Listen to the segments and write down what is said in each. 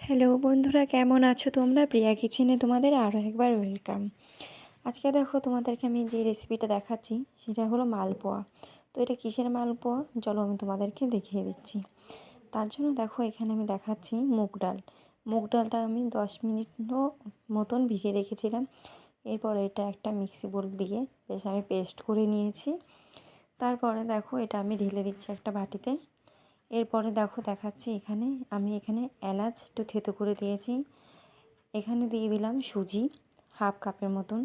Hello বন্ধুরা, কেমন আছো তোমরা? প্রিয়া কিচেনে তোমাদের আরও একবার ওয়েলকাম। আজকে দেখো তোমাদেরকে আমি যে রেসিপিটা দেখাচ্ছি সেটা হলো মালপোয়া। তো এটা কিসের মালপোয়া চলো আমি তোমাদেরকে দেখিয়ে দিচ্ছি। তার জন্য দেখো এখানে আমি দেখাচ্ছি মুগ ডাল। মুগ ডালটা আমি 10 মিনিট মতন ভিজিয়ে রেখেছিলাম। এরপর এটা একটা মিক্সি বোল দিয়ে বেশ আমি পেস্ট করে নিয়েছি। তারপরে দেখো এটা আমি ঢেলে দিচ্ছি একটা বাটিতে। এরপরে দেখো দেখাচ্ছি আমি এখানে এলাচ একটু থেতো করে দিয়েছি। এখানে দিয়ে দিলাম সুজি হাফ কাপের মতন,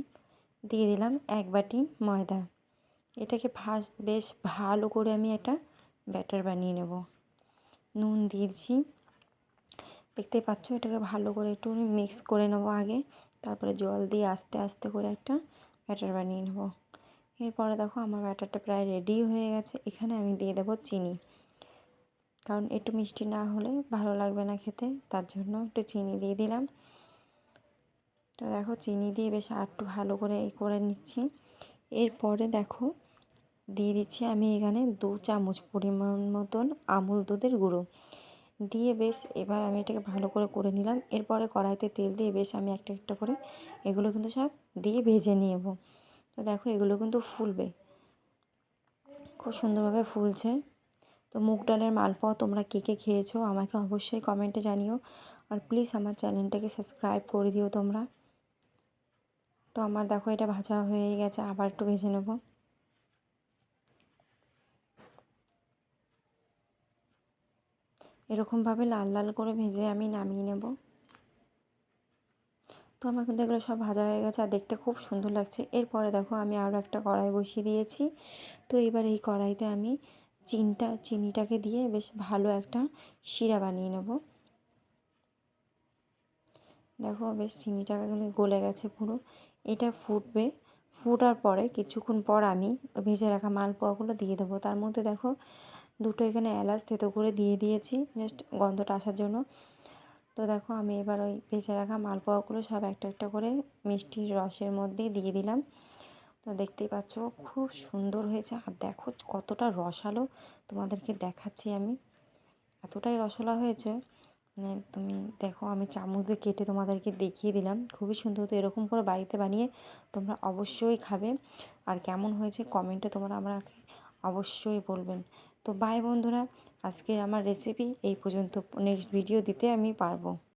দিয়ে দিলাম 1 বাটি ময়দা। এটাকে বেশ ভালো করে আমি একটা ব্যাটার বানিয়ে নেব। নুন দিয়েছি, দেখতে পাচ্ছ। এটাকে ভালো করে একটু মিক্স করে নেবো আগে, তারপরে জল দিয়ে আস্তে আস্তে করে একটা ব্যাটার বানিয়ে নেব। এরপরে দেখো আমার ব্যাটারটা প্রায় রেডি হয়ে গেছে। এখানে আমি দিয়ে দেবো চিনি, কারণ একটু মিষ্টি না হলে ভালো লাগবে না খেতে, তার জন্য একটু চিনি দিয়ে দিলাম। তো দেখো চিনি দিয়ে বেশ আর একটু ভালো করে করে নিচ্ছি। এরপরে দেখো দিয়ে দিচ্ছি আমি এখানে 2 চামচ পরিমাণ মতন আমুল দুধের গুঁড়ো দিয়ে বেশ এবার আমি এটাকে ভালো করে করে নিলাম। এরপরে কড়াইতে তেল দিয়ে বেশ আমি একটা একটা করে এগুলো কিন্তু সব দিয়ে ভেজে নেব। তো দেখো এগুলো কিন্তু ফুলবে, খুব সুন্দরভাবে ফুলছে। তো মুগ ডালের মালপোয়া তোমরা কে কে খেয়েছো আমাকে অবশ্যই কমেন্টে জানিও, আর প্লিজ আমার চ্যানেলটাকে সাবস্ক্রাইব করে দিও তোমরা। তো আমার দেখো এটা ভাজা হয়ে গেছে, আবার একটু ভেজে নেব। এরকমভাবে লাল লাল করে ভেজে আমি নামিয়ে নেব। তো আমার কিন্তু এগুলো সব ভাজা হয়ে গেছে আর দেখতে খুব সুন্দর লাগছে। এরপরে দেখো আমি আরও একটা কড়াই বসিয়ে দিয়েছি। তো এবার এই কড়াইতে আমি চিনিটাকে দিয়ে বেশ ভালো একটা শিরা বানিয়ে নেব। দেখো বেশ চিনিটাকে কিন্তু গলে গেছে পুরো। এটা ফুটবে, ফুটার পরে কিছুক্ষণ পর আমি ভেজে রাখা মালপোয়াগুলো দিয়ে দেবো। তার মধ্যে দেখো দুটো এখানে এলাচ থেতো করে দিয়ে দিয়েছি জাস্ট গন্ধটা আসার জন্য। তো দেখো আমি এবার ওই ভেজে রাখা মালপোয়াগুলো সব একটা একটা করে মিষ্টির রসের মধ্যে দিয়ে দিলাম। তো দেখতেই পাচ্ছ খুব সুন্দর হয়েছে, আর দেখো কতটা রসালো তোমাদেরকে দেখাচ্ছি আমি। এতটাই রসালো হয়েছে মানে তুমি দেখো, আমি চামচ দিয়ে কেটে তোমাদেরকে দেখিয়ে দিলাম। খুবই সুন্দর। তো এরকম করে বাড়িতে বানিয়ে তোমরা অবশ্যই খাবে, আর কেমন হয়েছে কমেন্টে তোমরা আমাকে অবশ্যই বলবেন। তো বাই বন্ধুরা, আজকের আমার রেসিপি এই পর্যন্ত। নেক্সট ভিডিও দিতে আমি পারবো।